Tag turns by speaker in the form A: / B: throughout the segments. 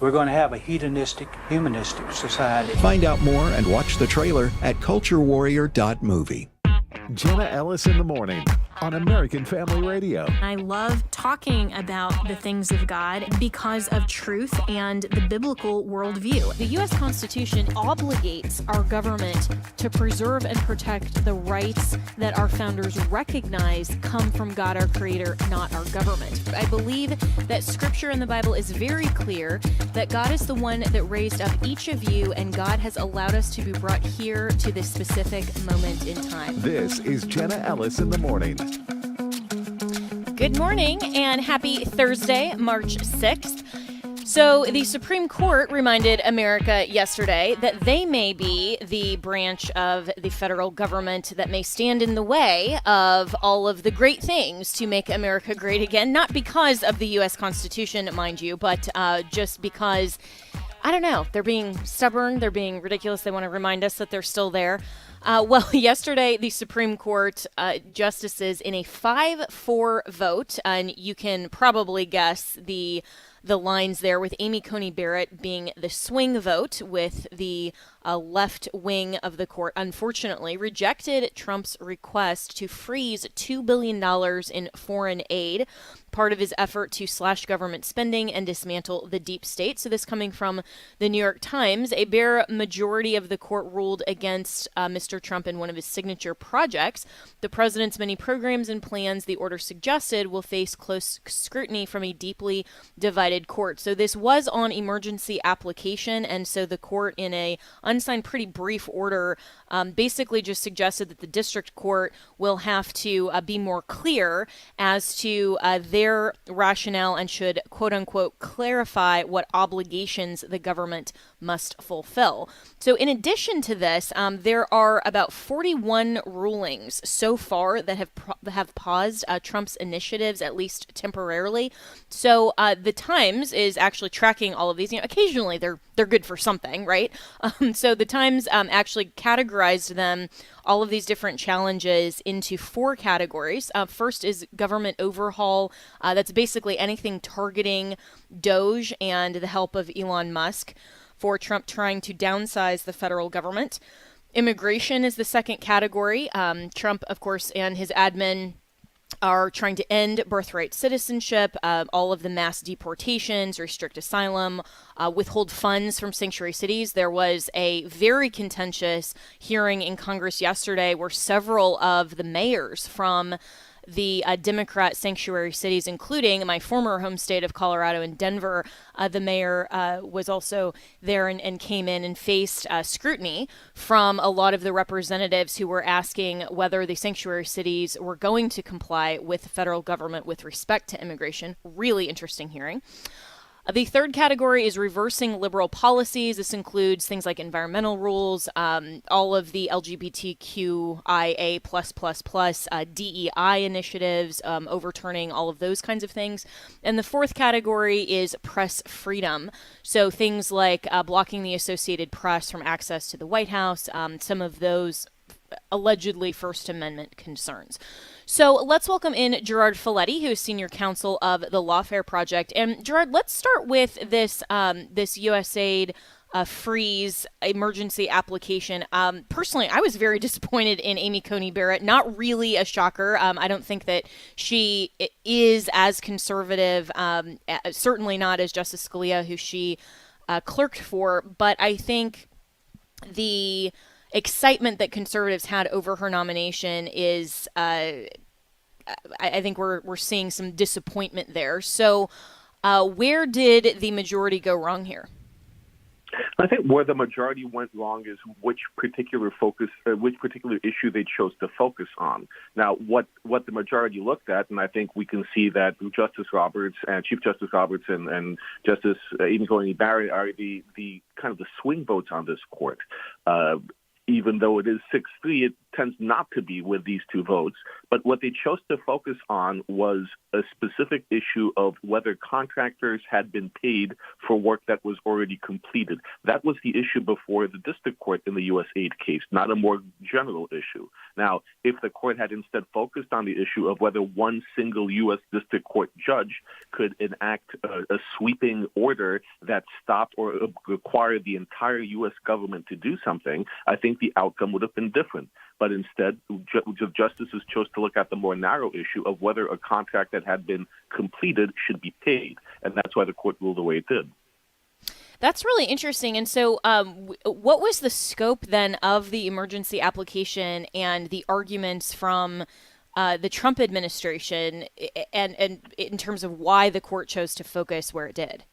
A: or we're going to have a hedonistic, humanistic society.
B: Find out more and watch the trailer at culturewarrior.movie.
C: Jenna Ellis in the morning on American Family Radio.
D: I love talking about the things of God because of truth and the biblical worldview.
E: The U.S. Constitution obligates our government to preserve and protect the rights that our founders recognize come from God, our Creator, not our government. I believe that Scripture in the Bible is very clear that God is the one that raised up each of you, and God has allowed us to be brought here to this specific moment in time.
C: This is Jenna Ellis in the morning.
E: Good morning and happy Thursday, March 6th. So the Supreme Court reminded America yesterday that they may be the branch of the federal government that may stand in the way of all of the great things to make America great again, not because of the U.S. Constitution, mind you, but just because, I don't know, they're being stubborn, they're being ridiculous, they want to remind us that they're still there. Well, yesterday, the Supreme Court justices in a 5-4 vote, and you can probably guess the lines there, with Amy Coney Barrett being the swing vote, with the left wing of the court, unfortunately, rejected Trump's request to freeze $2 billion in foreign aid, part of his effort to slash government spending and dismantle the deep state. So this coming from the New York Times. A bare majority of the court ruled against Mr. Trump in one of his signature projects. The president's many programs and plans, the order suggested, will face close scrutiny from a deeply divided court. So this was on emergency application, and so the court, in a unsigned, pretty brief order, basically just suggested that the district court will have to be more clear as to their rationale and should, quote unquote, clarify what obligations the government must fulfill. So in addition to this, there are about 41 rulings so far that have paused Trump's initiatives, at least temporarily. So the Times is actually tracking all of these. You know, occasionally they're good for something, right? So the Times actually categorized them, all of these different challenges, into 4 categories. First is government overhaul. That's basically anything targeting Doge and the help of Elon Musk for Trump trying to downsize the federal government. Immigration is the second category. Trump, of course, and his admin are trying to end birthright citizenship, all of the mass deportations, restrict asylum, withhold funds from sanctuary cities. There was a very contentious hearing in Congress yesterday where several of the mayors from the Democrat sanctuary cities, including my former home state of Colorado and Denver, the mayor was also there and came in and faced scrutiny from a lot of the representatives who were asking whether the sanctuary cities were going to comply with the federal government with respect to immigration. Really interesting hearing. The third category is reversing liberal policies. This includes things like environmental rules, all of the LGBTQIA+++, DEI initiatives, overturning all of those kinds of things. And the fourth category is press freedom. So things like blocking the Associated Press from access to the White House, some of those allegedly First Amendment concerns. So let's welcome in Gerard Folletti, who is senior counsel of the Lawfare Project. And Gerard, let's start with this this USAID freeze emergency application. Personally, I was very disappointed in Amy Coney Barrett. Not really a shocker. I don't think that she is as conservative, certainly not as Justice Scalia, who she clerked for. But I think the excitement that conservatives had over her nomination is, I think we're seeing some disappointment there. So where did the majority go wrong here?
F: I think where the majority went wrong is which particular issue they chose to focus on. Now, what the majority looked at, and I think we can see that Justice Roberts and Chief Justice Roberts and Justice Amy Coney Barrett are the kind of the swing votes on this court. Even though it is 6-3, tends not to be with these two votes. But what they chose to focus on was a specific issue of whether contractors had been paid for work that was already completed. That was the issue before the district court in the U.S. aid case, not a more general issue. Now, if the court had instead focused on the issue of whether one single U.S. district court judge could enact a sweeping order that stopped or required the entire U.S. government to do something, I think the outcome would have been different. But instead, justices chose to look at the more narrow issue of whether a contract that had been completed should be paid. And that's why the court ruled the way it did.
E: That's really interesting. And so what was the scope then of the emergency application and the arguments from the Trump administration and in terms of why the court chose to focus where it did?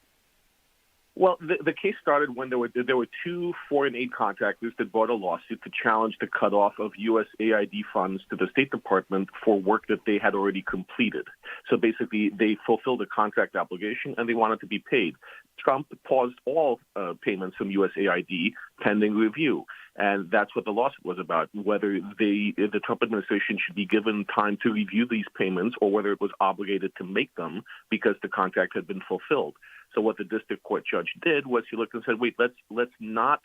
F: Well, the case started when there were two foreign aid contractors that brought a lawsuit to challenge the cutoff of U.S. AID funds to the State Department for work that they had already completed. So basically, they fulfilled a contract obligation and they wanted to be paid. Trump paused all payments from U.S. AID pending review. And that's what the lawsuit was about, whether the Trump administration should be given time to review these payments or whether it was obligated to make them because the contract had been fulfilled. So what the district court judge did was he looked and said, wait, let's not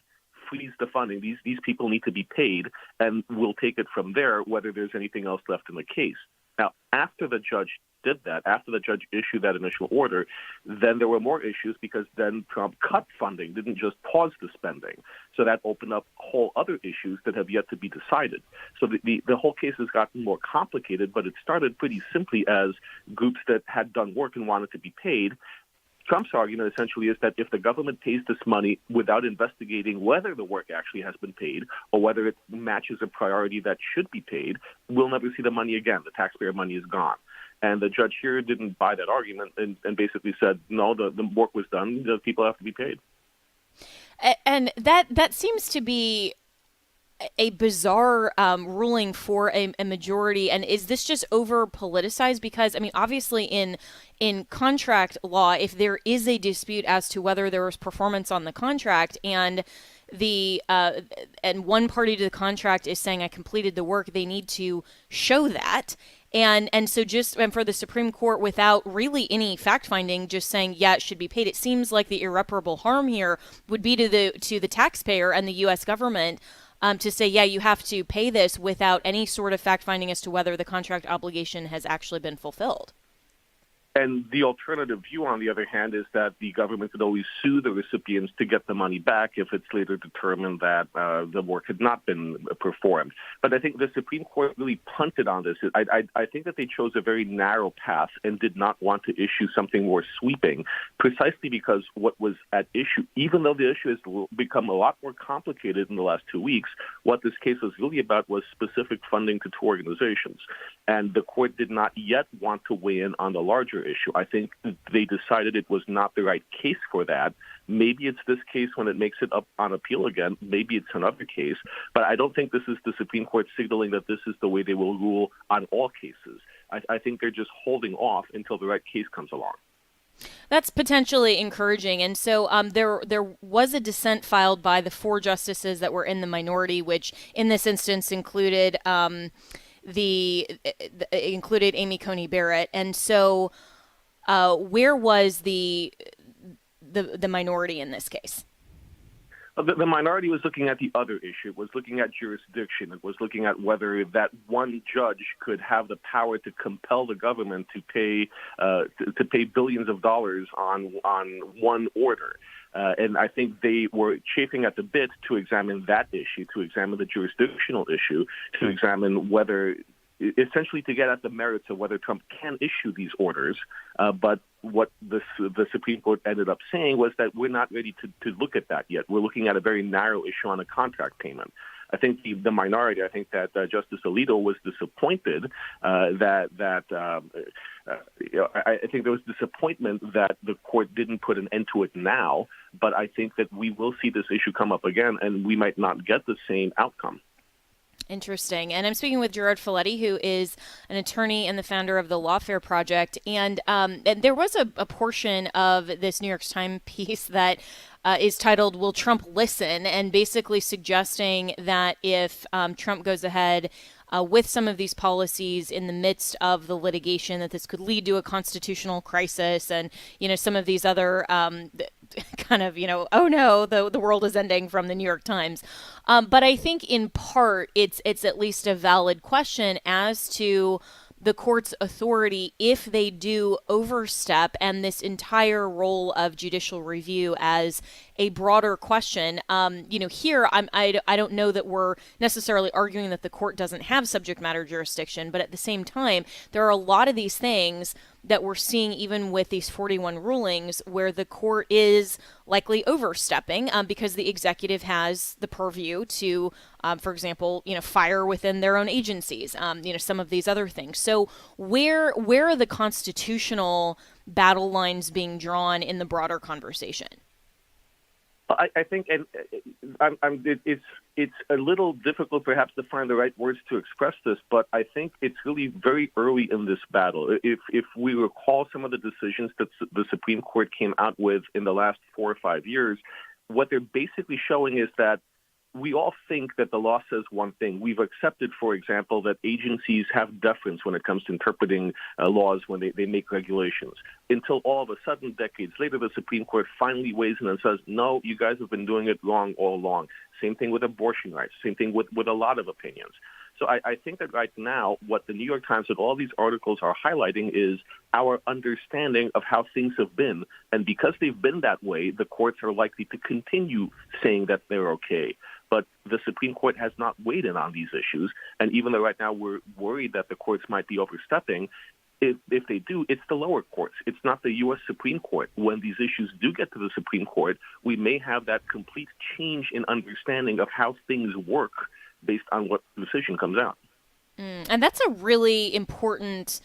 F: freeze the funding. These people need to be paid, and we'll take it from there, whether there's anything else left in the case. Now, after the judge did that, after the judge issued that initial order, then there were more issues because then Trump cut funding, didn't just pause the spending. So that opened up whole other issues that have yet to be decided. So the whole case has gotten more complicated, but it started pretty simply as groups that had done work and wanted to be paid. Trump's argument essentially is that if the government pays this money without investigating whether the work actually has been paid or whether it matches a priority that should be paid, we'll never see the money again. The taxpayer money is gone. And the judge here didn't buy that argument and basically said, no, the work was done. The people have to be paid.
E: And that seems to be a bizarre ruling for a majority. And is this just over politicized? Because, I mean, obviously in contract law, if there is a dispute as to whether there was performance on the contract and and one party to the contract is saying I completed the work, they need to show that. And so just for the Supreme Court, without really any fact finding, just saying, yeah, it should be paid. It seems like the irreparable harm here would be to the taxpayer and the U.S. government to say, yeah, you have to pay this without any sort of fact finding as to whether the contract obligation has actually been fulfilled.
F: And the alternative view, on the other hand, is that the government could always sue the recipients to get the money back if it's later determined that the work had not been performed. But I think the Supreme Court really punted on this. I think that they chose a very narrow path and did not want to issue something more sweeping, precisely because what was at issue, even though the issue has become a lot more complicated in the last 2 weeks, what this case was really about was specific funding to two organizations. And the court did not yet want to weigh in on the larger issue. I think they decided it was not the right case for that. Maybe it's this case when it makes it up on appeal again. Maybe it's another case. But I don't think this is the Supreme Court signaling that this is the way they will rule on all cases. I think they're just holding off until the right case comes along.
E: That's potentially encouraging. And so there was a dissent filed by the 4 justices that were in the minority, which in this instance included included Amy Coney Barrett. And so where was the minority in this case?
F: The minority was looking at the other issue. It was looking at jurisdiction. It was looking at whether that one judge could have the power to compel the government to pay billions of dollars on one order. And I think they were chafing at the bit to examine that issue, to examine the jurisdictional issue, to examine whether, essentially to get at the merits of whether Trump can issue these orders. But what the Supreme Court ended up saying was that we're not ready to look at that yet. We're looking at a very narrow issue on a contract payment. I think the minority, I think that Justice Alito was disappointed I think there was disappointment that the court didn't put an end to it now, but I think that we will see this issue come up again, and we might not get the same outcome.
E: Interesting. And I'm speaking with Gerard Folletti, who is an attorney and the founder of the Lawfare Project. And there was a portion of this New York Times piece that is titled, "Will Trump Listen?" and basically suggesting that if Trump goes ahead with some of these policies in the midst of the litigation, that this could lead to a constitutional crisis and, some of these other kind of, oh no, the world is ending from the New York Times. But I think in part it's at least a valid question as to the court's authority if they do overstep, and this entire role of judicial review as a broader question. Here I don't know that we're necessarily arguing that the court doesn't have subject matter jurisdiction, but at the same time, there are a lot of these things that we're seeing even with these 41 rulings where the court is likely overstepping because the executive has the purview to, for example, fire within their own agencies, some of these other things. So where are the constitutional battle lines being drawn in the broader conversation?
F: I think, and it's a little difficult perhaps to find the right words to express this, but I think it's really very early in this battle. If we recall some of the decisions that the Supreme Court came out with in the last 4 or 5 years, what they're basically showing is that we all think that the law says one thing. We've accepted, for example, that agencies have deference when it comes to interpreting laws when they make regulations. Until all of a sudden, decades later, the Supreme Court finally weighs in and says, no, you guys have been doing it wrong all along. Same thing with abortion rights. Same thing with a lot of opinions. So I think that right now, what the New York Times and all these articles are highlighting is our understanding of how things have been. And because they've been that way, the courts are likely to continue saying that they're okay. But the Supreme Court has not weighed in on these issues. And even though right now we're worried that the courts might be overstepping, if they do, it's the lower courts. It's not the U.S. Supreme Court. When these issues do get to the Supreme Court, we may have that complete change in understanding of how things work based on what decision comes out.
E: And that's a really important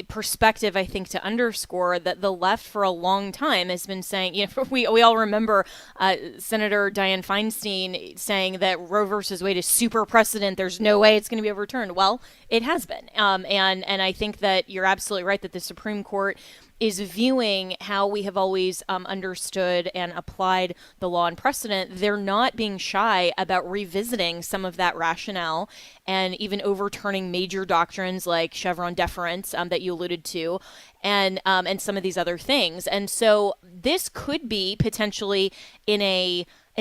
E: perspective, I think, to underscore that the left for a long time has been saying, we all remember Senator Dianne Feinstein saying that Roe versus Wade is super precedent. There's no way it's going to be overturned. Well, it has been. And I think that you're absolutely right that the Supreme Court is viewing how we have always understood and applied the law and precedent. They're not being shy about revisiting some of that rationale and even overturning major doctrines like Chevron deference that you alluded to, and some of these other things. And so this could be potentially in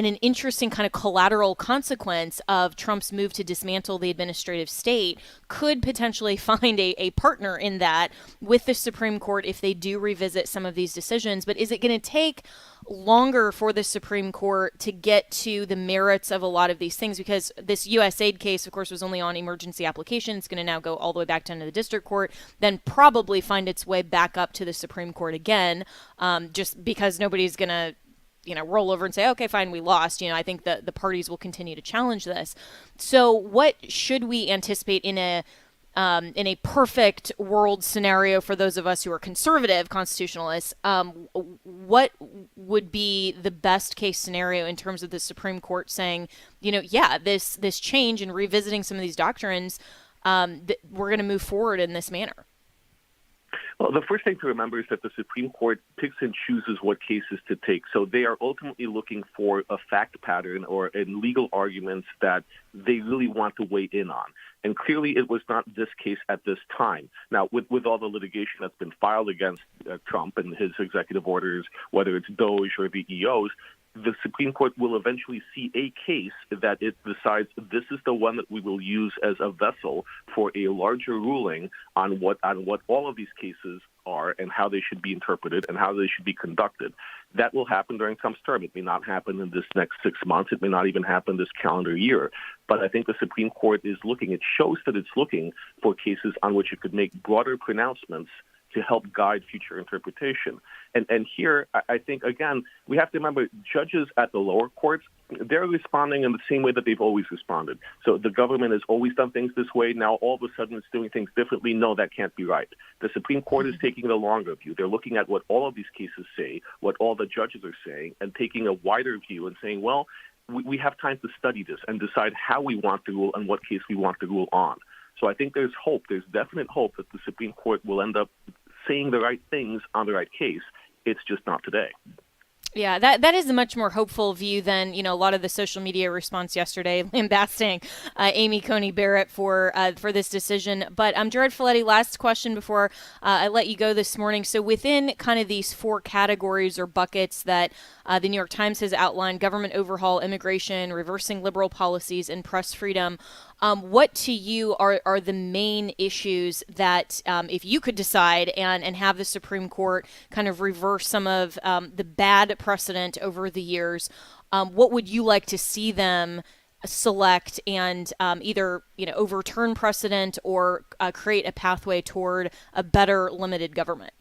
E: an interesting kind of collateral consequence of Trump's move to dismantle the administrative state, could potentially find a partner in that with the Supreme Court if they do revisit some of these decisions. But is it going to take longer for the Supreme Court to get to the merits of a lot of these things? Because this USAID case, of course, was only on emergency application. It's going to now go all the way back down to the district court, then probably find its way back up to the Supreme Court again, just because nobody's going to roll over and say, okay, fine, we lost. I think that the parties will continue to challenge this. So what should we anticipate in a perfect world scenario for those of us who are conservative constitutionalists? What would be the best case scenario in terms of the Supreme Court saying, this change and revisiting some of these doctrines, we're going to move forward in this manner?
F: Well, the first thing to remember is that the Supreme Court picks and chooses what cases to take. So they are ultimately looking for a fact pattern or in legal arguments that they really want to weigh in on. And clearly it was not this case at this time. Now, with all the litigation that's been filed against Trump and his executive orders, whether it's DOJ or the EOs, the Supreme Court will eventually see a case that it decides this is the one that we will use as a vessel for a larger ruling on what all of these cases are and how they should be interpreted and how they should be conducted. That will happen during Trump's term. It may not happen in this next 6 months. It may not even happen this calendar year. But I think the Supreme Court is looking. It shows that it's looking for cases on which it could make broader pronouncements to help guide future interpretation. And here, I think, again, we have to remember judges at the lower courts, they're responding in the same way that they've always responded. So the government has always done things this way. Now, all of a sudden, it's doing things differently. No, that can't be right. The Supreme Court is taking the longer view. They're looking at what all of these cases say, what all the judges are saying, and taking a wider view and saying, well, we have time to study this and decide how we want to rule and what case we want to rule on. So I think there's hope. There's definite hope that the Supreme Court will end up saying the right things on the right case. It's just not today.
E: Yeah, that is a much more hopeful view than, a lot of the social media response yesterday, lambasting Amy Coney Barrett for this decision. But Gerard Folletti, last question before I let you go this morning. So within kind of these four categories or buckets that the New York Times has outlined: government overhaul, immigration, reversing liberal policies, and press freedom, what to you are the main issues that if you could decide and have the Supreme Court kind of reverse some of the bad precedent over the years, what would you like to see them select and either overturn precedent or create a pathway toward a better limited government?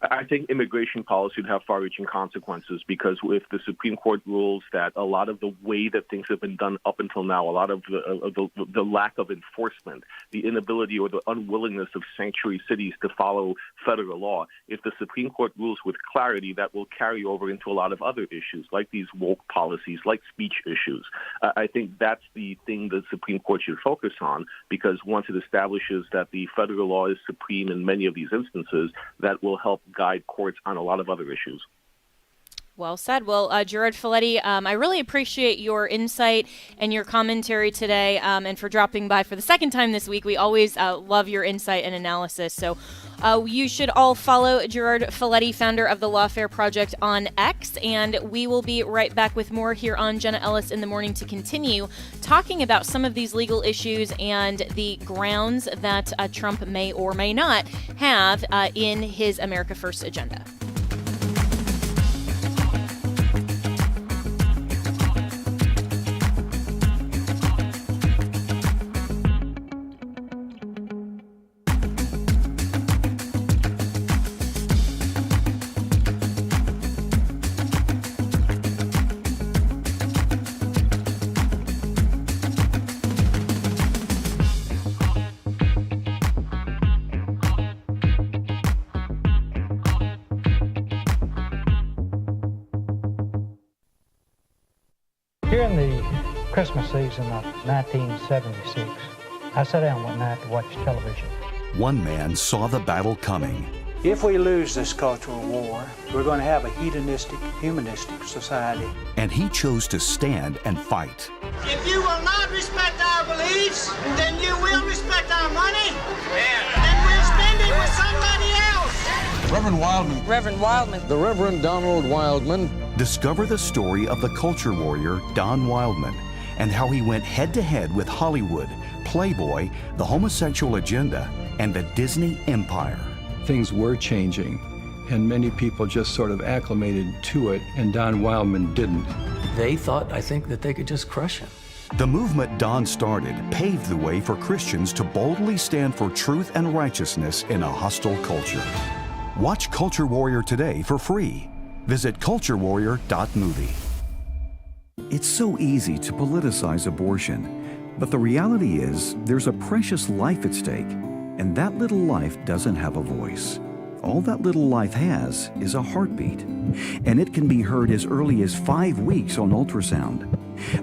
F: I think immigration policy would have far-reaching consequences, because if the Supreme Court rules that a lot of the way that things have been done up until now, a lot of the lack of enforcement, the inability or the unwillingness of sanctuary cities to follow federal law, if the Supreme Court rules with clarity, that will carry over into a lot of other issues, like these woke policies, like speech issues. I think that's the thing the Supreme Court should focus on, because once it establishes that the federal law is supreme in many of these instances, that will help guide courts on a lot of other issues.
E: Well said. Well, Gerard Folletti, I really appreciate your insight and your commentary today, and for dropping by for the second time this week. We always love your insight and analysis. So you should all follow Gerard Folletti, founder of the Lawfare Project, on X, and we will be right back with more here on Jenna Ellis in the Morning to continue talking about some of these legal issues and the grounds that Trump may or may not have in his America First agenda.
A: Here in the Christmas season of 1976, I sat down one night to watch television.
B: One man saw the battle coming.
A: If we lose this cultural war, we're going to have a hedonistic, humanistic society.
B: And he chose to stand and fight.
G: If you will not respect our beliefs, then you will respect our money, and we'll spend it with somebody else.
H: Reverend Wildman.
G: Reverend Wildman.
H: The Reverend Donald Wildman.
B: Discover the story of the culture warrior Don Wildman and how he went head-to-head with Hollywood, Playboy, the homosexual agenda, and the Disney empire.
I: Things were changing, and many people just sort of acclimated to it, and Don Wildman didn't.
J: They thought, I think, that they could just crush him.
B: The movement Don started paved the way for Christians to boldly stand for truth and righteousness in a hostile culture. Watch Culture Warrior today for free. Visit culturewarrior.movie. It's so easy to politicize abortion, but the reality is there's a precious life at stake, and that little life doesn't have a voice. All that little life has is a heartbeat, and it can be heard as early as 5 weeks on ultrasound.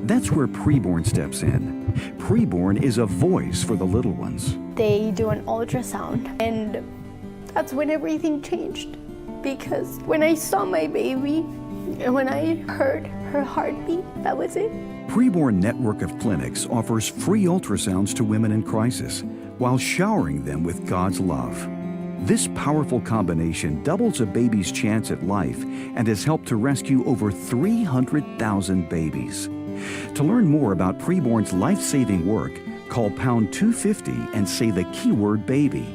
B: That's where Preborn steps in. Preborn is a voice for the little ones.
K: They do an ultrasound, and that's when everything changed. Because when I saw my baby and when I heard her heartbeat, that was it.
B: Preborn Network of Clinics offers free ultrasounds to women in crisis while showering them with God's love. This powerful combination doubles a baby's chance at life and has helped to rescue over 300,000 babies. To learn more about Preborn's life-saving work, call pound 250 and say the keyword baby.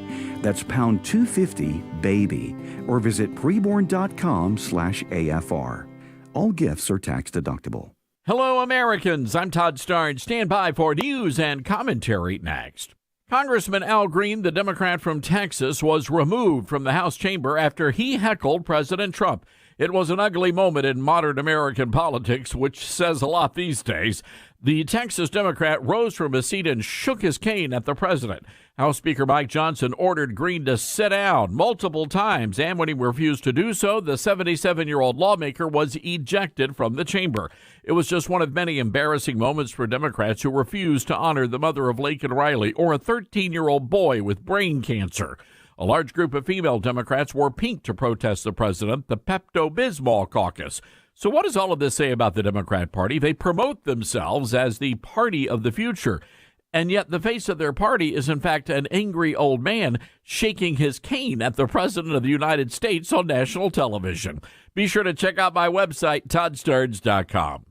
B: That's pound 250 baby, or visit preborn.com/AFR. All gifts are tax deductible.
L: Hello, Americans. I'm Todd Starnes. Stand by for news and commentary next. Congressman Al Green, the Democrat from Texas, was removed from the House chamber after he heckled President Trump. It was an ugly moment in modern American politics, which says a lot these days. The Texas Democrat rose from his seat and shook his cane at the president. House Speaker Mike Johnson ordered Green to sit down multiple times, and when he refused to do so, the 77-year-old lawmaker was ejected from the chamber. It was just one of many embarrassing moments for Democrats who refused to honor the mother of Laken Riley or a 13-year-old boy with brain cancer. A large group of female Democrats wore pink to protest the president, the Pepto-Bismol caucus. So what does all of this say about the Democrat Party? They promote themselves as the party of the future, and yet the face of their party is in fact an angry old man shaking his cane at the President of the United States on national television. Be sure to check out my website, ToddStarnes.com.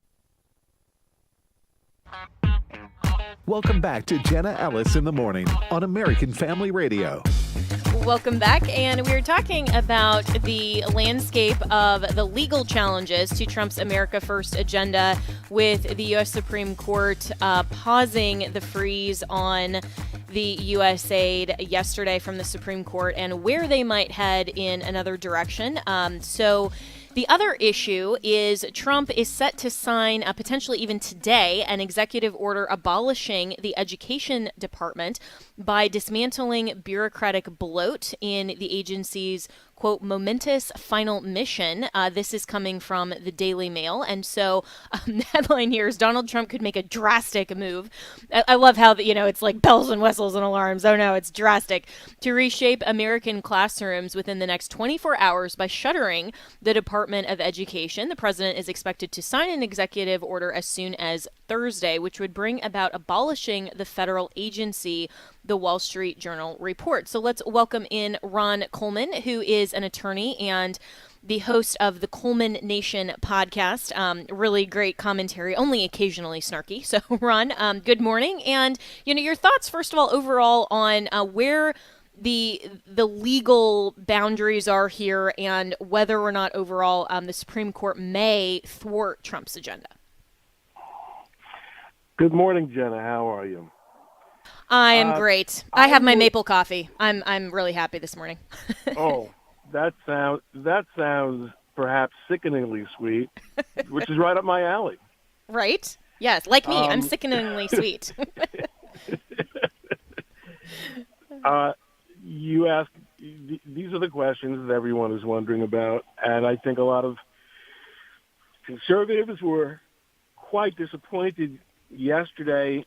C: Welcome back to Jenna Ellis in the Morning on American Family Radio.
E: Welcome back, and we're talking about the landscape of the legal challenges to Trump's America First agenda, with the U.S. Supreme Court pausing the freeze on the U.S. aid yesterday from the Supreme Court and where they might head in another direction. The other issue is Trump is set to sign, potentially even today, an executive order abolishing the Education Department by dismantling bureaucratic bloat in the agency's, quote, momentous final mission. This is coming from the Daily Mail. And so the headline here is Donald Trump could make a drastic move. I love how, it's like bells and whistles and alarms. Oh, no, it's drastic. To reshape American classrooms within the next 24 hours by shuttering the Department of Education. The president is expected to sign an executive order as soon as Thursday, which would bring about abolishing the federal agency, the Wall Street Journal reports. So let's welcome in Ron Coleman, who is an attorney and the host of the Coleman Nation podcast. Really great commentary, only occasionally snarky. So Ron, good morning. And, your thoughts, first of all, overall on where the legal boundaries are here and whether or not overall the Supreme Court may thwart Trump's agenda.
M: Good morning, Jenna. How are you?
E: I am great. I have my maple coffee. I'm really happy this morning.
M: Oh, that sounds perhaps sickeningly sweet, which is right up my alley.
E: Right? Yes, like me. I'm sickeningly sweet.
M: You ask, these are the questions that everyone is wondering about, and I think a lot of conservatives were quite disappointed yesterday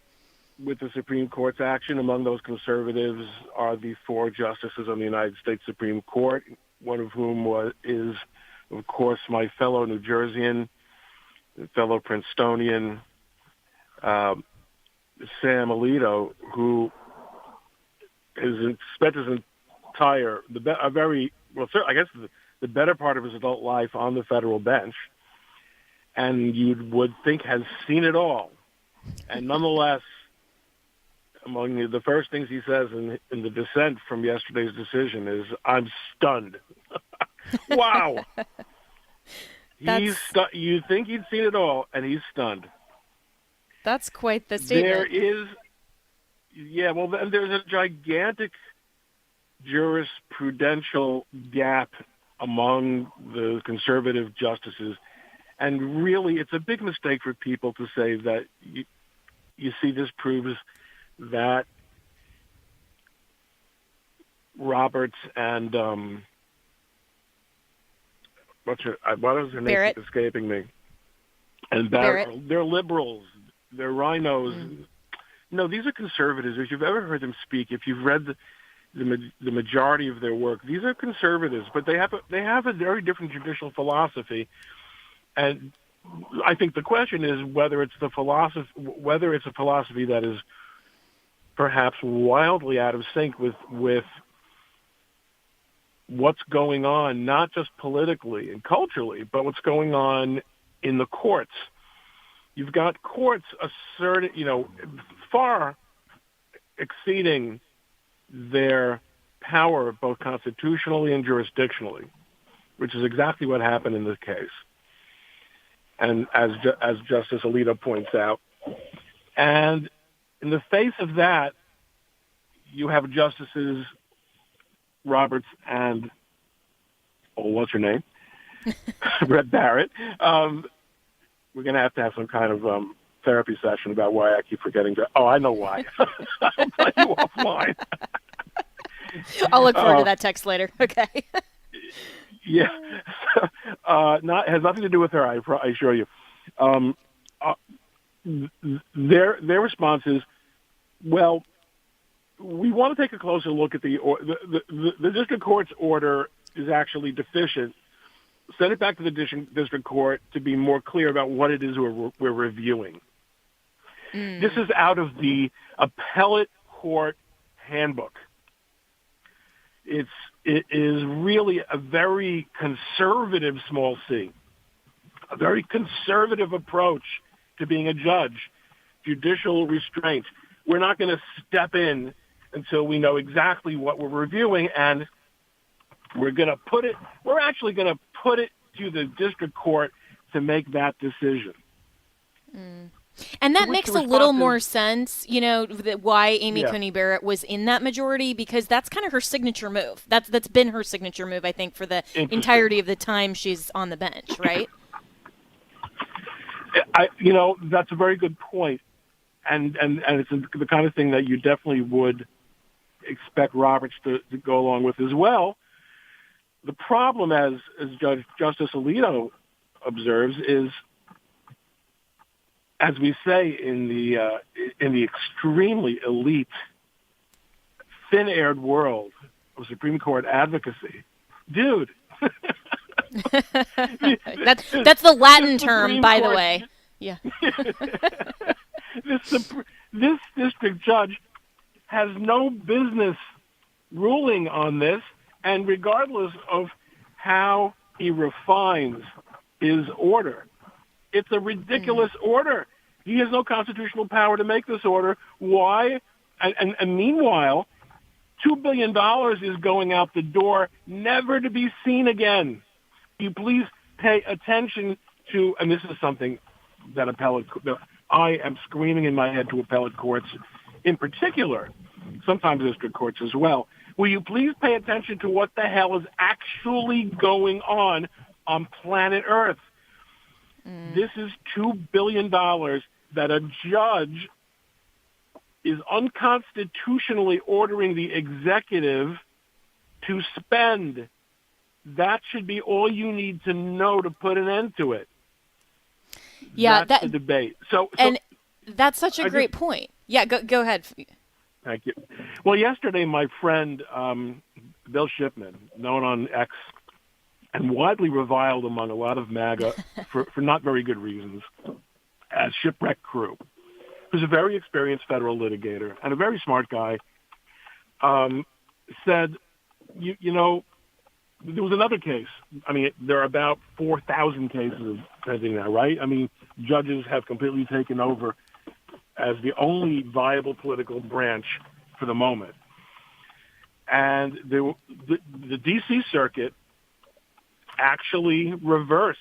M: with the Supreme Court's action. Among those conservatives are the 4 justices on the United States Supreme Court, one of whom is, of course, my fellow New Jerseyan, fellow Princetonian, Sam Alito, who has spent his entire, the better part of his adult life on the federal bench, and you would think has seen it all. And nonetheless, among the first things he says in the dissent from yesterday's decision is, "I'm stunned." Wow. You think he'd seen it all, and he's stunned.
E: That's quite the statement.
M: There's a gigantic jurisprudential gap among the conservative justices. And really, it's a big mistake for people to say that, you see, this proves that Roberts and what is her name?
E: Barrett.
M: Keep escaping me. And Barrett. They're liberals. They're rhinos. No, these are conservatives. If you've ever heard them speak, if you've read the majority of their work, these are conservatives, but they have a very different judicial philosophy. And I think the question is whether it's a philosophy that is perhaps wildly out of sync with what's going on, not just politically and culturally, but what's going on in the courts. You've got courts asserting, far exceeding their power both constitutionally and jurisdictionally, which is exactly what happened in this case. And as Justice Alito points out, and in the face of that, you have Justices Roberts and what's her name? Brett Barrett. We're going to have some kind of therapy session about why I keep forgetting to. Oh, I know why. I'll tell you offline.
E: I'll look forward to that text later. Okay.
M: Yeah. Has nothing to do with her, I assure you. Their response is, well, we want to take a closer look at the district court's order is actually deficient. Send it back to the district court to be more clear about what it is we're reviewing. This is out of the appellate court handbook. It is really a very conservative, small c, a very conservative approach to being a judge, judicial restraint. We're not going to step in until we know exactly what we're reviewing, and we're actually going to put it to the district court to make that decision.
E: And that makes a little more sense, why Amy Coney Barrett was in that majority, because that's kind of her signature move. That's been her signature move, I think, for the entirety of the time she's on the bench, right?
M: That's a very good point. And it's the kind of thing that you definitely would expect Roberts to go along with as well. The problem, as Justice Alito observes, is, as we say in the extremely elite, thin-aired world of Supreme Court advocacy, dude.
E: That's the Latin term, by the way. Yeah.
M: This district judge has no business ruling on this, and regardless of how he refines his order, it's a ridiculous order. He has no constitutional power to make this order. Why? And meanwhile, $2 billion is going out the door, never to be seen again. You please pay attention to, and this is something that I am screaming in my head to appellate courts in particular, sometimes district courts as well. Will you please pay attention to what the hell is actually going on planet Earth? This is $2 billion that a judge is unconstitutionally ordering the executive to spend. That should be all you need to know to put an end to it.
E: Yeah,
M: that's the debate.
E: And that's such a great point. Yeah, go ahead.
M: Thank you. Well, yesterday, my friend Bill Shipman, known on X and widely reviled among a lot of MAGA for not very good reasons, as Shipwreck Crew, who's a very experienced federal litigator and a very smart guy, said, there was another case. I mean, there are about 4,000 cases pending now, right? I mean, judges have completely taken over as the only viable political branch for the moment. And the D.C. Circuit actually reversed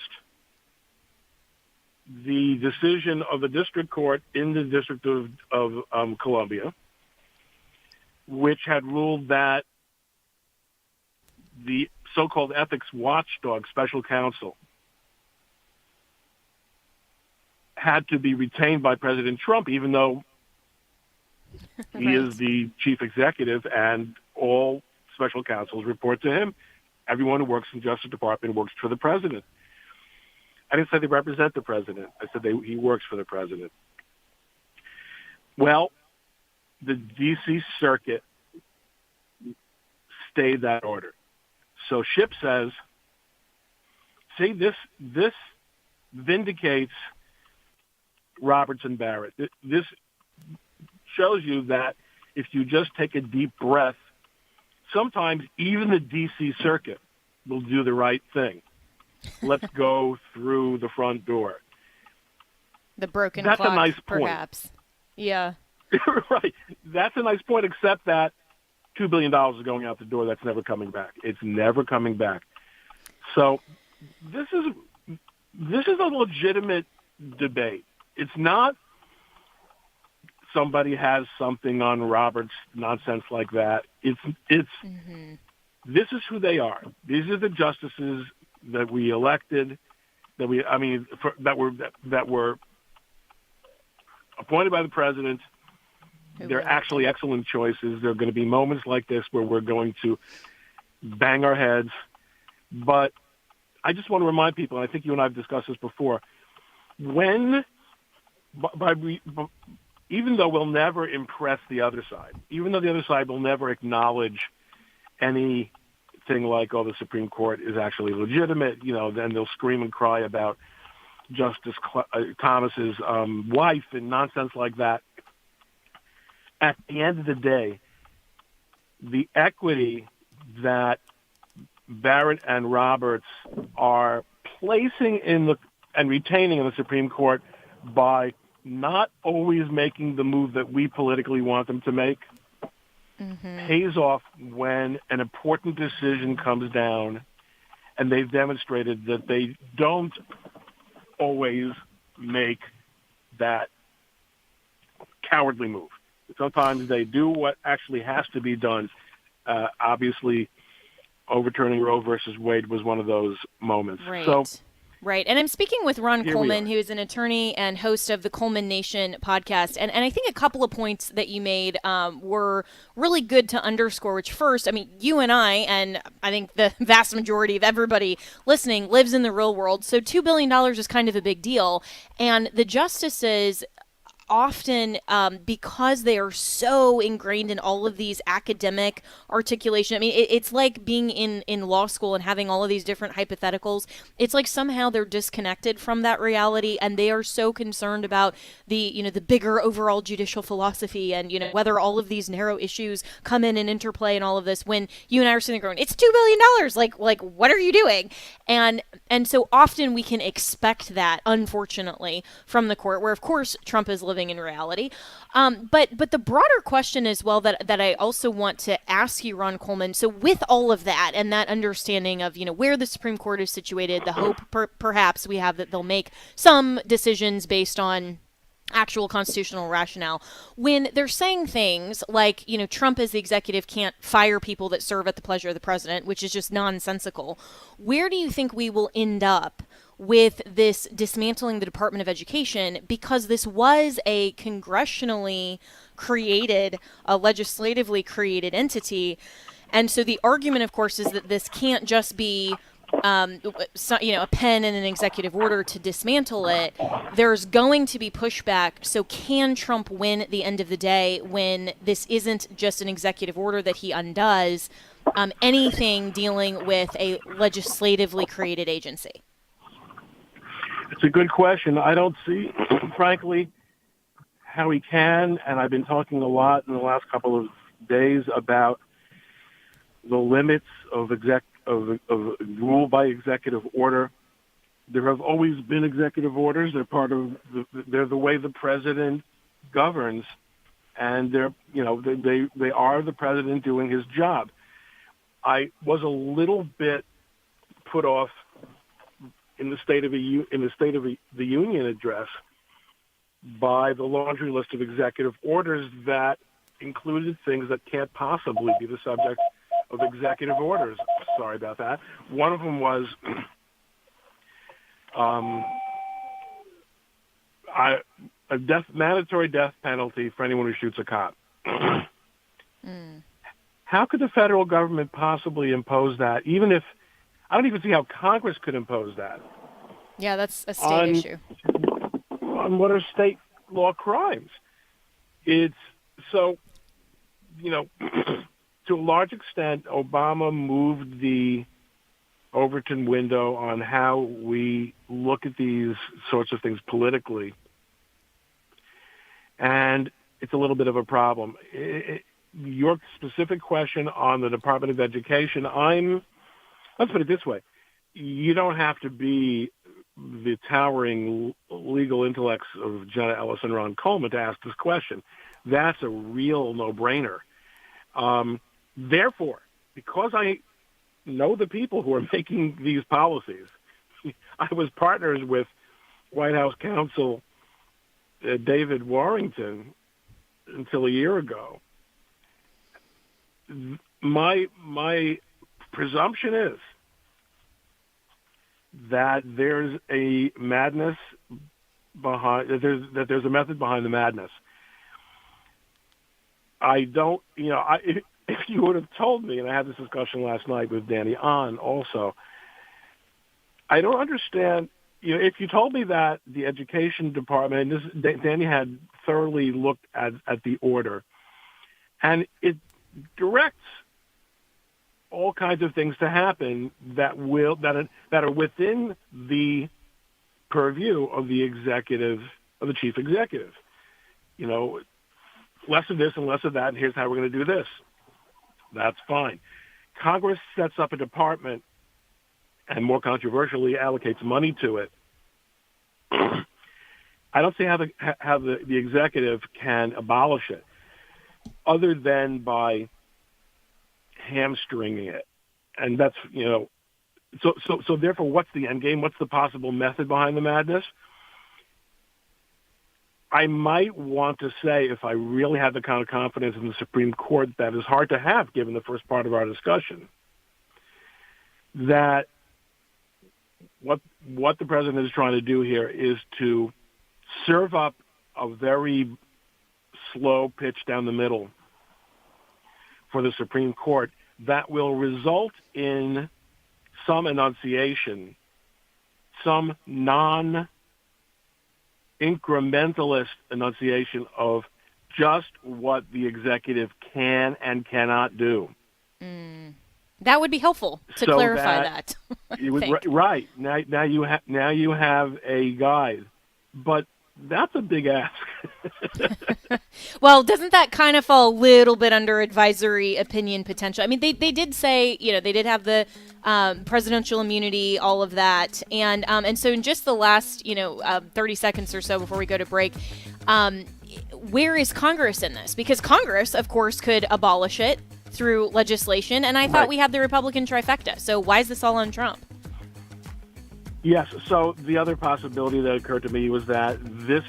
M: the decision of the district court in the District of Columbia, which had ruled that the so-called ethics watchdog special counsel had to be retained by President Trump, even though he is the chief executive and all special counsels report to him. Everyone who works in the Justice Department works for the president. I didn't say they represent the president. I said he works for the president. Well, the D.C. Circuit stayed that order. So Ship says, see, this vindicates Roberts and Barrett. This shows you that if you just take a deep breath, sometimes even the D.C. Circuit will do the right thing. Let's go through the front door.
E: The broken
M: That's
E: clock,
M: a nice point.
E: perhaps. Yeah.
M: Right. That's a nice point, except that $2 billion is going out the door. That's never coming back. It's never coming back. So this is a legitimate debate. It's not somebody has something on Roberts, nonsense like that. It's This is who they are. These are the justices that we elected, that were appointed by the president. They're actually excellent choices. There are going to be moments like this where we're going to bang our heads. But I just want to remind people, and I think you and I have discussed this before, even though we'll never impress the other side, even though the other side will never acknowledge anything like, oh, the Supreme Court is actually legitimate, then they'll scream and cry about Justice Thomas's wife and nonsense like that. At the end of the day, the equity that Barrett and Roberts are placing and retaining in the Supreme Court by not always making the move that we politically want them to make pays off when an important decision comes down, and they've demonstrated that they don't always make that cowardly move. Sometimes they do what actually has to be done. Obviously, overturning Roe versus Wade was one of those moments.
E: Right. And I'm speaking with Ron Coleman, who is an attorney and host of the Coleman Nation podcast. And I think a couple of points that you made were really good to underscore, which first, I mean, you and I think the vast majority of everybody listening lives in the real world. So $2 billion is kind of a big deal. And the justices often, because they are so ingrained in all of these academic articulation, I mean, it's like being in law school and having all of these different hypotheticals. It's like somehow they're disconnected from that reality, and they are so concerned about the bigger overall judicial philosophy and, whether all of these narrow issues come in and interplay and all of this, when you and I are sitting there going, it's $2 billion. Like, what are you doing? And so often we can expect that, unfortunately, from the court, where, of course, Trump is living in reality. But the broader question as well that I also want to ask you, Ron Coleman, so with all of that and that understanding of, where the Supreme Court is situated, the hope perhaps we have that they'll make some decisions based on actual constitutional rationale, when they're saying things like, Trump as the executive can't fire people that serve at the pleasure of the president, which is just nonsensical, where do you think we will end up with this dismantling the Department of Education? Because this was a congressionally created, a legislatively created entity. And so the argument, of course, is that this can't just be a pen and an executive order to dismantle it. There's going to be pushback. So can Trump win at the end of the day when this isn't just an executive order that he undoes, anything dealing with a legislatively created agency?
M: It's a good question. I don't see, frankly, how he can, and I've been talking a lot in the last couple of days about the limits of rule by executive order. There have always been executive orders. They're the way the president governs, and they are the president doing his job. I was a little bit put off in the State of the Union address by the laundry list of executive orders that included things that can't possibly be the subject of executive orders. Sorry about that. One of them was a mandatory death penalty for anyone who shoots a cop. How could the federal government possibly impose that, even if I don't even see how Congress could impose that?
E: Yeah, that's a state issue.
M: On what are state law crimes? It's so, to a large extent, Obama moved the Overton window on how we look at these sorts of things politically. And it's a little bit of a problem. Your specific question on the Department of Education, let's put it this way. You don't have to be the towering legal intellects of Jenna Ellis and Ron Coleman to ask this question. That's a real no-brainer. Therefore, because I know the people who are making these policies, I was partners with White House counsel David Warrington until a year ago. My presumption is that there's a madness behind that there's a method behind the madness. I don't, if you would have told me, and I had this discussion last night with Danny on also, I don't understand. If you told me that the education department, and Danny had thoroughly looked at the order, and it directs all kinds of things to happen that are within the purview of the chief executive. Less of this and less of that, and here's how we're going to do this. That's fine. Congress sets up a department and, more controversially, allocates money to it. I don't see how the executive can abolish it other than by hamstringing it. And that's, so therefore, what's the end game? What's the possible method behind the madness? I might want to say, if I really had the kind of confidence in the Supreme Court that is hard to have given the first part of our discussion, that what the president is trying to do here is to serve up a very slow pitch down the middle for the Supreme Court that will result in some enunciation, some non-incrementalist enunciation of just what the executive can and cannot do.
E: That would be helpful to clarify that.
M: Right. Now you have a guide, but that's a big ask.
E: Well, doesn't that kind of fall a little bit under advisory opinion potential? I mean, they did say, they did have the presidential immunity, all of that. And so in just the last, 30 seconds or so before we go to break, where is Congress in this? Because Congress, of course, could abolish it through legislation. And I thought we had the Republican trifecta. So why is this all on Trump?
M: Yes. So the other possibility that occurred to me was that this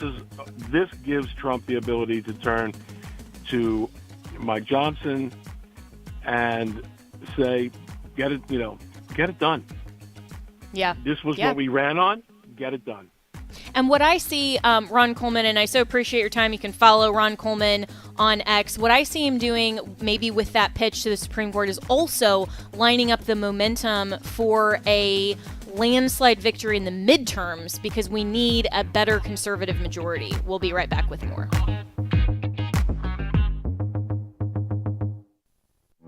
M: gives Trump the ability to turn to Mike Johnson and say, get it done.
E: Yeah.
M: This was what we ran on. Get it done.
E: And what I see, Ron Coleman, and I so appreciate your time. You can follow Ron Coleman on X. What I see him doing maybe with that pitch to the Supreme Court is also lining up the momentum for a landslide victory in the midterms because we need a better conservative majority. We'll be right back with more.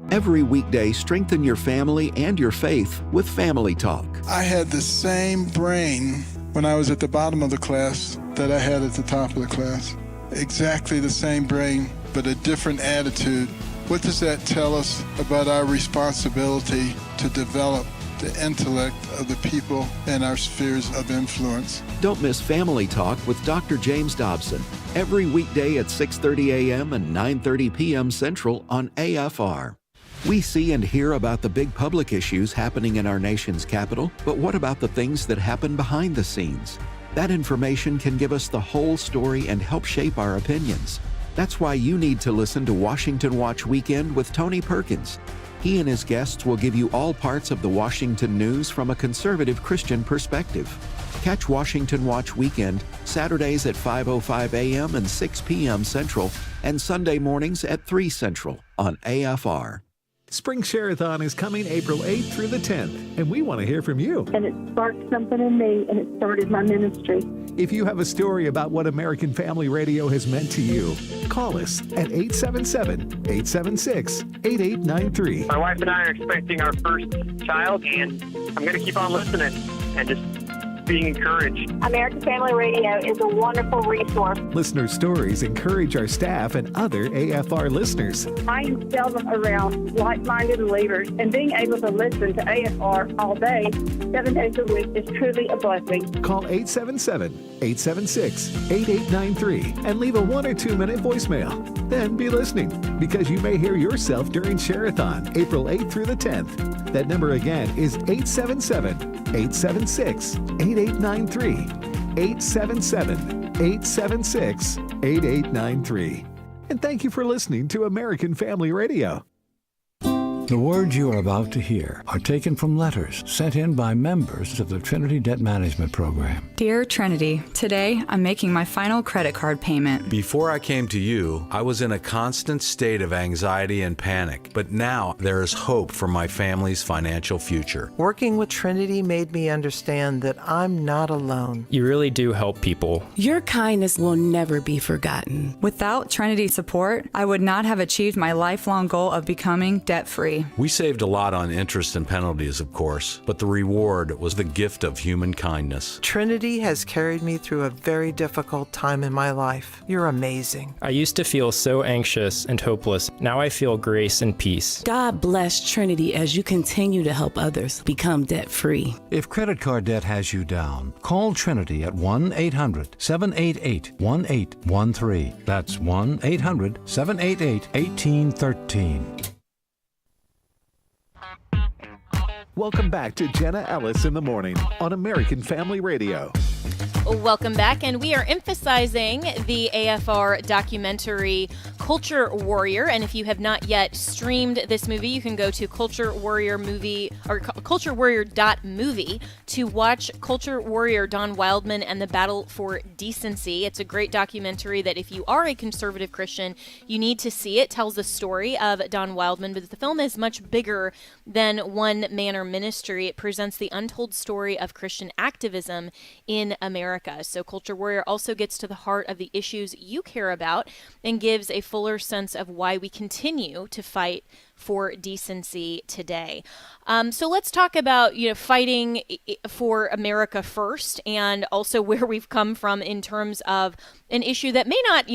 N: Every weekday, strengthen your family and your faith with Family Talk.
O: I had the same brain when I was at the bottom of the class that I had at the top of the class. Exactly the same brain, but a different attitude. What does that tell us about our responsibility to develop the intellect of the people in our spheres of influence?
N: Don't miss Family Talk with Dr. James Dobson every weekday at 6:30 a.m. and 9:30 p.m. Central on AFR. We see and hear about the big public issues happening in our nation's capital, but what about the things that happen behind the scenes? That information can give us the whole story and help shape our opinions. That's why you need to listen to Washington Watch Weekend with Tony Perkins. He and his guests will give you all parts of the Washington news from a conservative Christian perspective. Catch Washington Watch Weekend Saturdays at 5:05 a.m. and 6 p.m. Central and Sunday mornings at 3 Central on AFR.
C: Spring Share-a-thon is coming April 8th through the 10th, and we want to hear from you.
P: And it sparked something in me, and it started my ministry.
C: If you have a story about what American Family Radio has meant to you, call us at 877-876-8893.
Q: My wife and I are expecting our first child, and I'm going to keep on listening and just being encouraged.
P: American Family Radio is a wonderful resource.
C: Listener stories encourage our staff and other AFR listeners.
P: I am seldom around like-minded believers, and being able to listen to AFR all day, 7 days a week, is truly a blessing.
C: Call 877-876-8893 and leave a 1 or 2 minute voicemail. Then be listening, because you may hear yourself during Share-a-thon, April 8th through the 10th. That number again is 877-876-8893. 877-876-8893. And thank you for listening to American Family Radio.
R: The words you are about to hear are taken from letters sent in by members of the Trinity Debt Management Program.
S: Dear Trinity, today I'm making my final credit card payment.
T: Before I came to you, I was in a constant state of anxiety and panic, but now there is hope for my family's financial future.
U: Working with Trinity made me understand that I'm not alone.
V: You really do help people.
W: Your kindness will never be forgotten.
S: Without Trinity support, I would not have achieved my lifelong goal of becoming debt-free.
T: We saved a lot on interest and penalties, of course, but the reward was the gift of human kindness.
U: Trinity has carried me through a very difficult time in my life. You're amazing.
V: I used to feel so anxious and hopeless. Now I feel grace and peace.
W: God bless Trinity as you continue to help others become debt-free.
R: If credit card debt has you down, call Trinity at 1-800-788-1813. That's 1-800-788-1813.
C: Welcome back to Jenna Ellis in the Morning on American Family Radio.
E: Welcome back, and we are emphasizing the AFR documentary Culture Warrior. And if you have not yet streamed this movie, you can go to Culture Warrior movie or culturewarrior.movie to watch Culture Warrior Don Wildman and the Battle for Decency. It's a great documentary that if you are a conservative Christian, you need to see. It tells the story of Don Wildman, but the film is much bigger than one man or ministry. It presents the untold story of Christian activism in America. So Culture Warrior also gets to the heart of the issues you care about and gives a fuller sense of why we continue to fight for decency today. So let's talk about, fighting for America first, and also where we've come from in terms of an issue that may not,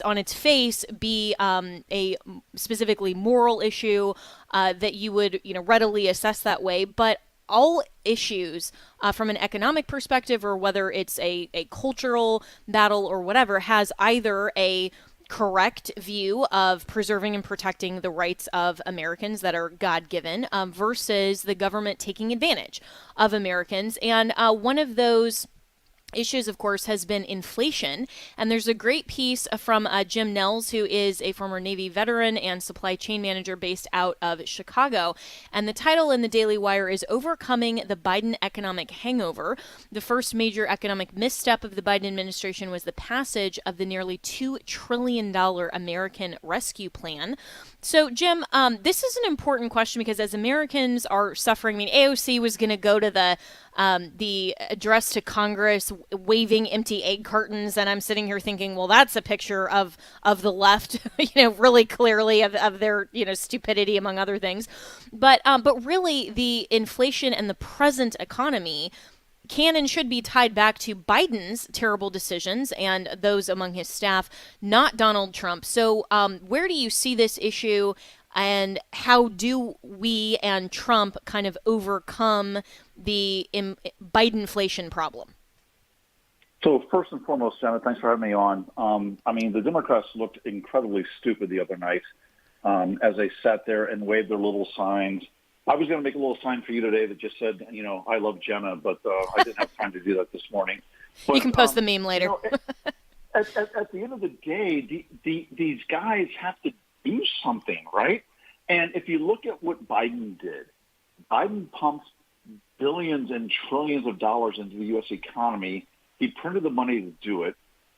E: on its face be a specifically moral issue that you would, readily assess that way, but all issues from an economic perspective, or whether it's a cultural battle or whatever, has either a correct view of preserving and protecting the rights of Americans that are God-given versus the government taking advantage of Americans. And one of those issues, of course, has been inflation. And there's a great piece from Jim Nels, who is a former Navy veteran and supply chain manager based out of Chicago. And the title in the Daily Wire is Overcoming the Biden Economic Hangover. The first major economic misstep of the Biden administration was the passage of the nearly $2 trillion American Rescue Plan. So, Jim, this is an important question because as Americans are suffering, AOC was going to go to the address to Congress waving empty egg cartons, and I'm sitting here thinking, well, that's a picture of the left, really clearly of their, stupidity, among other things. But really, the inflation and the present economy can and should be tied back to Biden's terrible decisions and those among his staff, not Donald Trump. So where do you see this issue, and how do we and Trump kind of overcome the Bidenflation problem?
X: So first and foremost, Jenna, thanks for having me on. The Democrats looked incredibly stupid the other night as they sat there and waved their little signs. I was going to make a little sign for you today that just said, I love Jenna, but I didn't have time to do that this morning. But,
E: you can post the meme later.
X: At the end of the day, these guys have to do something, right? And if you look at what Biden did, Biden pumped billions and trillions of dollars into the U.S. economy. He printed the money to do it.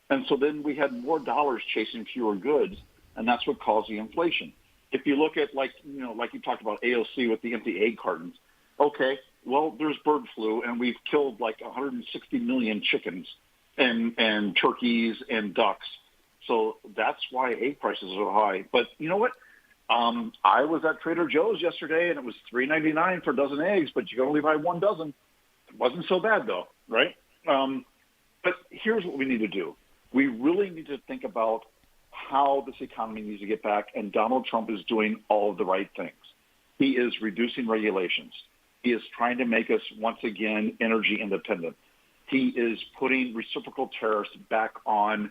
X: And so then we had more dollars chasing fewer goods, and that's what caused the inflation. If you look at, like you talked about AOC with the empty egg cartons, okay, well, there's bird flu, and we've killed like 160 million chickens and turkeys and ducks. So that's why egg prices are high. But you know what? I was at Trader Joe's yesterday, and it was $3.99 for a dozen eggs, but you can only buy one dozen. It wasn't so bad, though, right? But here's what we need to do. We really need to think about how this economy needs to get back, and Donald Trump is doing all of the right things. He is reducing regulations. He is trying to make us, once again, energy independent. He is putting reciprocal tariffs back on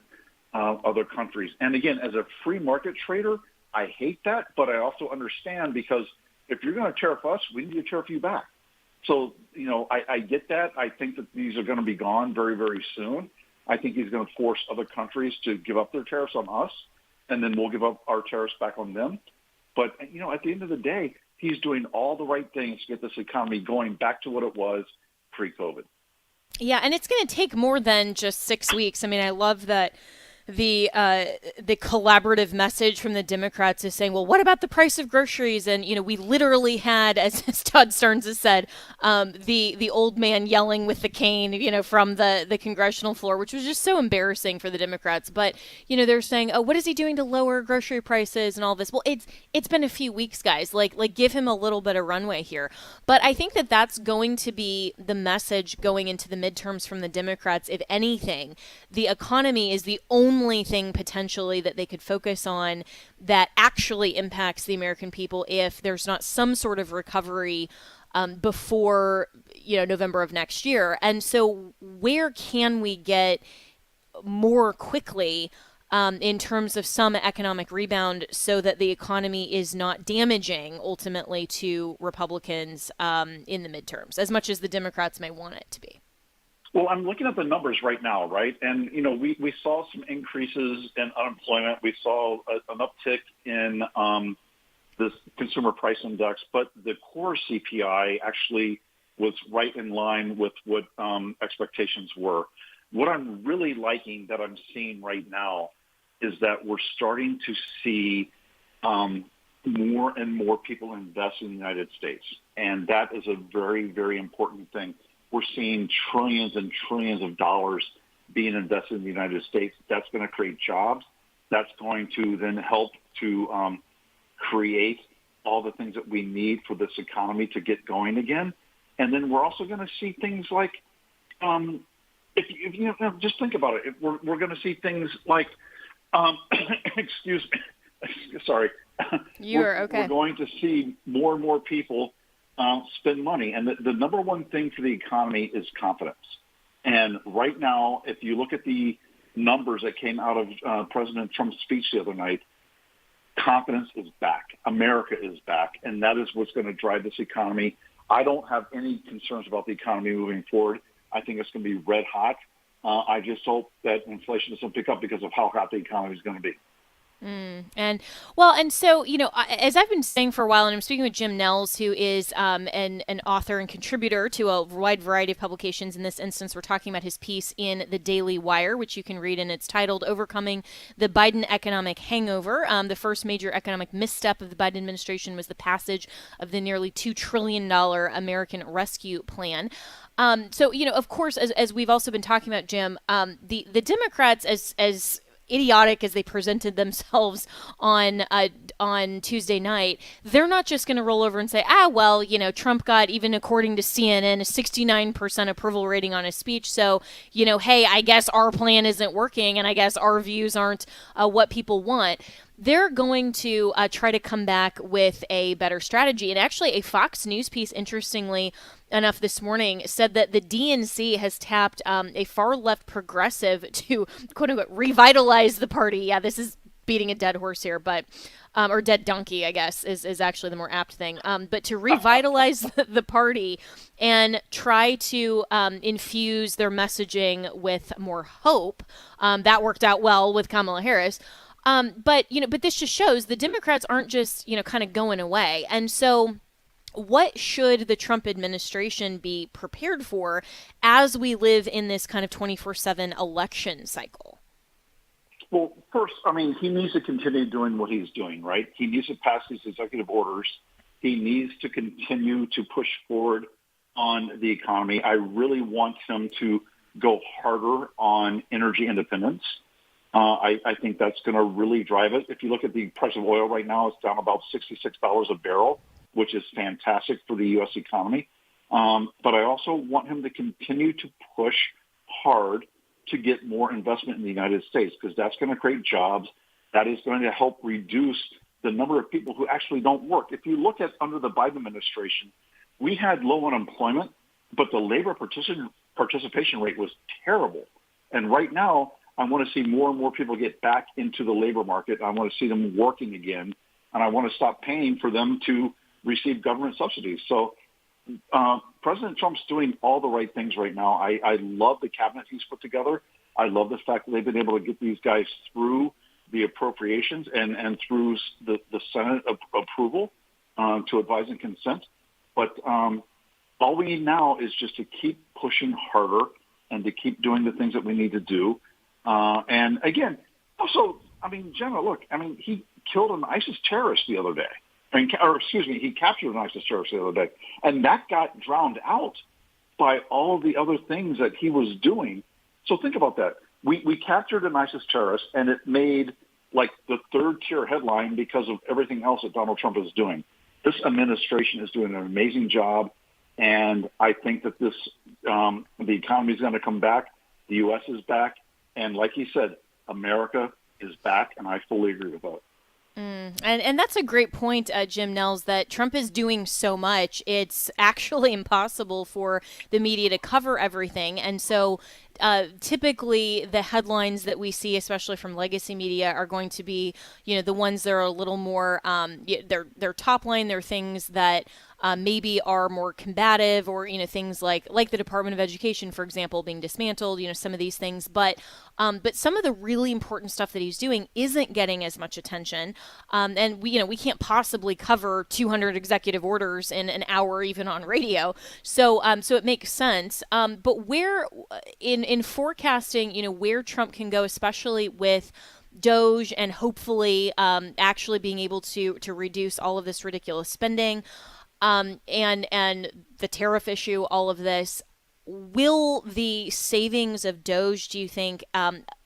X: other countries. And again, as a free market trader, I hate that, but I also understand, because if you're going to tariff us, we need to tariff you back. So, I get that. I think that these are going to be gone very, very soon. I think he's going to force other countries to give up their tariffs on us, and then we'll give up our tariffs back on them. But, at the end of the day, he's doing all the right things to get this economy going back to what it was pre-COVID.
E: Yeah, and it's going to take more than just 6 weeks. I mean, I love that the collaborative message from the Democrats is saying, well, what about the price of groceries? And, we literally had, as Todd Stearns has said, the old man yelling with the cane, from the congressional floor, which was just so embarrassing for the Democrats. But, they're saying, oh, what is he doing to lower grocery prices and all this? Well, it's been a few weeks, guys. Like give him a little bit of runway here. But I think that that's going to be the message going into the midterms from the Democrats. If anything, the economy is the only thing potentially that they could focus on that actually impacts the American people if there's not some sort of recovery before November of next year. And so where can we get more quickly in terms of some economic rebound so that the economy is not damaging ultimately to Republicans in the midterms, as much as the Democrats may want it to be?
X: Well, I'm looking at the numbers right now, right? And, we saw some increases in unemployment. We saw an uptick in the consumer price index, but the core CPI actually was right in line with what expectations were. What I'm really liking that I'm seeing right now is that we're starting to see more and more people invest in the United States. And that is a very, very important thing. We're seeing trillions and trillions of dollars being invested in the United States. That's going to create jobs. That's going to then help to create all the things that we need for this economy to get going again. And then we're also going to see things like, if you just think about it, we're going to see things like, excuse me, sorry.
E: You're okay.
X: We're going to see more and more people spend money. And the number one thing for the economy is confidence. And right now, if you look at the numbers that came out of President Trump's speech the other night, confidence is back. America is back. And that is what's going to drive this economy. I don't have any concerns about the economy moving forward. I think it's going to be red hot. I just hope that inflation doesn't pick up because of how hot the economy is going to be.
E: And so, as I've been saying for a while, and I'm speaking with Jim Nels, who is an author and contributor to a wide variety of publications. In this instance, we're talking about his piece in the Daily Wire, which you can read, and it's titled Overcoming the Biden Economic Hangover. The first major economic misstep of the Biden administration was the passage of the nearly $2 trillion American Rescue Plan. So, of course, as we've also been talking about, Jim, the Democrats, as idiotic as they presented themselves on Tuesday night, they're not just going to roll over and say, Trump got, even according to CNN, a 69% approval rating on his speech. So, hey, I guess our plan isn't working, and I guess our views aren't what people want. They're going to try to come back with a better strategy. And actually, a Fox News piece, interestingly enough, this morning said that the DNC has tapped a far-left progressive to, quote-unquote, revitalize the party. Yeah, this is beating a dead horse here, but or dead donkey, I guess, is actually the more apt thing. But to revitalize the party and try to infuse their messaging with more hope. That worked out well with Kamala Harris. But this just shows the Democrats aren't just, kind of going away. And so what should the Trump administration be prepared for as we live in this kind of 24/7 election cycle?
X: Well, first, he needs to continue doing what he's doing, right? He needs to pass these executive orders. He needs to continue to push forward on the economy. I really want him to go harder on energy independence. I think that's going to really drive it. If you look at the price of oil right now, it's down about $66 a barrel, which is fantastic for the U.S. economy. But I also want him to continue to push hard to get more investment in the United States, because that's going to create jobs. That is going to help reduce the number of people who actually don't work. If you look at under the Biden administration, we had low unemployment, but the labor participation rate was terrible. And right now, I want to see more and more people get back into the labor market. I want to see them working again, and I want to stop paying for them to receive government subsidies. So President Trump's doing all the right things right now. I love the cabinet he's put together. I love the fact that they've been able to get these guys through the appropriations and through the Senate approval. to advise and consent. But all we need now is just to keep pushing harder and to keep doing the things that we need to do. And again, also, Jenna, look, he killed an ISIS terrorist the other day. He captured an ISIS terrorist the other day. And that got drowned out by all the other things that he was doing. So think about that. We captured an ISIS terrorist, and it made like the third-tier headline because of everything else that Donald Trump is doing. This administration is doing an amazing job, and I think that the economy is going to come back. The U.S. is back, and like he said, America is back, and I fully agree with that.
E: And that's a great point, Jim Nels, that Trump is doing so much. It's actually impossible for the media to cover everything. And so typically the headlines that we see, especially from legacy media, are going to be, the ones that are a little more, they're top line. They're things that maybe are more combative, or, things like the Department of Education, for example, being dismantled, some of these things. But some of the really important stuff that he's doing isn't getting as much attention. And we can't possibly cover 200 executive orders in an hour, even on radio. So it makes sense. But where in forecasting, where Trump can go, especially with Doge and hopefully actually being able to reduce all of this ridiculous spending, and the tariff issue, all of this, will the savings of Doge, do you think,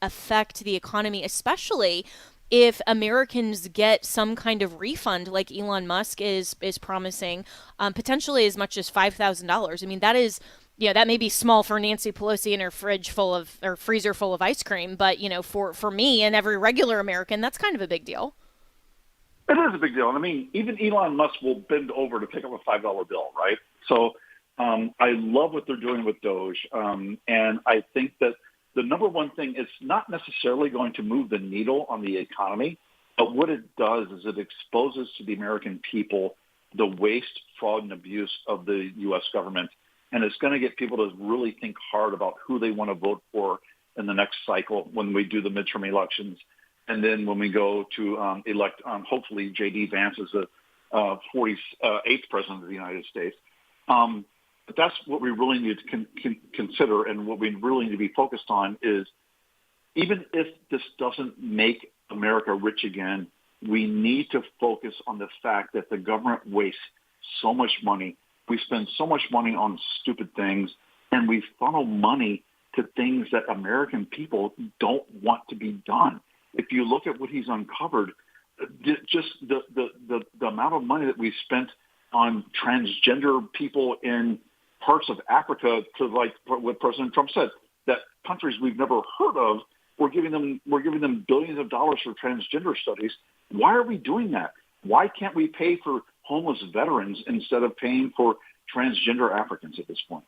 E: affect the economy, especially if Americans get some kind of refund like Elon Musk is promising, potentially as much as $5,000? That is, that may be small for Nancy Pelosi in her freezer full of ice cream, but for me and every regular American, that's kind of a big deal.
X: It is a big deal. Even Elon Musk will bend over to pick up a $5 bill, right? So I love what they're doing with Doge. And I think that the number one thing, it's not necessarily going to move the needle on the economy, but what it does is it exposes to the American people the waste, fraud, and abuse of the U.S. government. And it's going to get people to really think hard about who they want to vote for in the next cycle when we do the midterm elections. And then when we go to elect, hopefully, J.D. Vance as the 48th president of the United States. But that's what we really need to consider, and what we really need to be focused on is, even if this doesn't make America rich again, we need to focus on the fact that the government wastes so much money. We spend so much money on stupid things, and we funnel money to things that American people don't want to be done. If you look at what he's uncovered, just the amount of money that we spent on transgender people in parts of Africa, to like what President Trump said, that countries we've never heard of, we're giving them billions of dollars for transgender studies. Why are we doing that? Why can't we pay for homeless veterans instead of paying for transgender Africans at this point?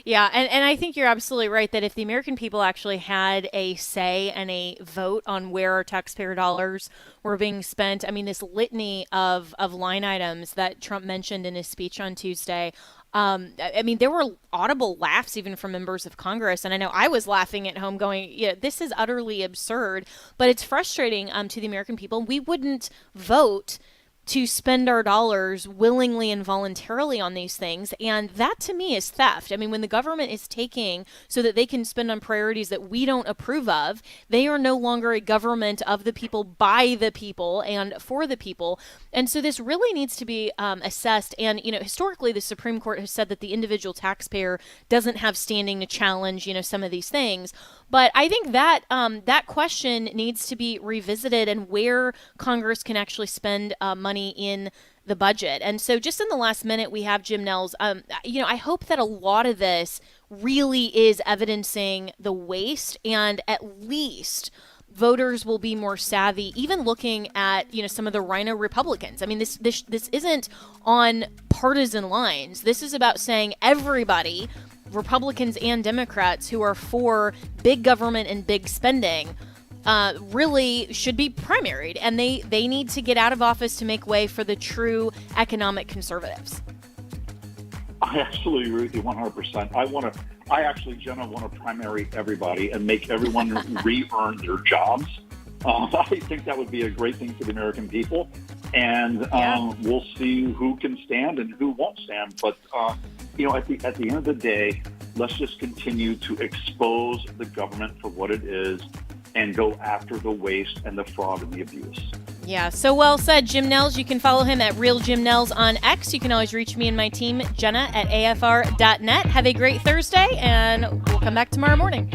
E: Yeah, and I think you're absolutely right that if the American people actually had a say and a vote on where our taxpayer dollars were being spent, this litany of line items that Trump mentioned in his speech on Tuesday, there were audible laughs even from members of Congress. And I know I was laughing at home going, this is utterly absurd, but it's frustrating to the American people. We wouldn't vote to spend our dollars willingly and voluntarily on these things. And that to me is theft. When the government is taking so that they can spend on priorities that we don't approve of, they are no longer a government of the people, by the people, and for the people. And so this really needs to be assessed. And, historically, the Supreme Court has said that the individual taxpayer doesn't have standing to challenge, some of these things. But I think that that question needs to be revisited, and where Congress can actually spend money in the budget. And so just in the last minute, we have Jim Nels. I hope that a lot of this really is evidencing the waste, and at least voters will be more savvy, even looking at, some of the rhino Republicans. This isn't on partisan lines. This is about saying everybody, Republicans and Democrats, who are for big government and big spending, really should be primaried, and they need to get out of office to make way for the true economic conservatives.
X: I absolutely agree with you 100%. Jenna, want to primary everybody and make everyone re-earn their jobs. I think that would be a great thing for the American people. And we'll see who can stand and who won't stand. But, at the end of the day, let's just continue to expose the government for what it is and go after the waste and the fraud and the abuse.
E: Yeah, so well said, Jim Nels. You can follow him at Real Jim Nels on X. You can always reach me and my team, Jenna, at afr.net. Have a great Thursday, and we'll come back tomorrow morning.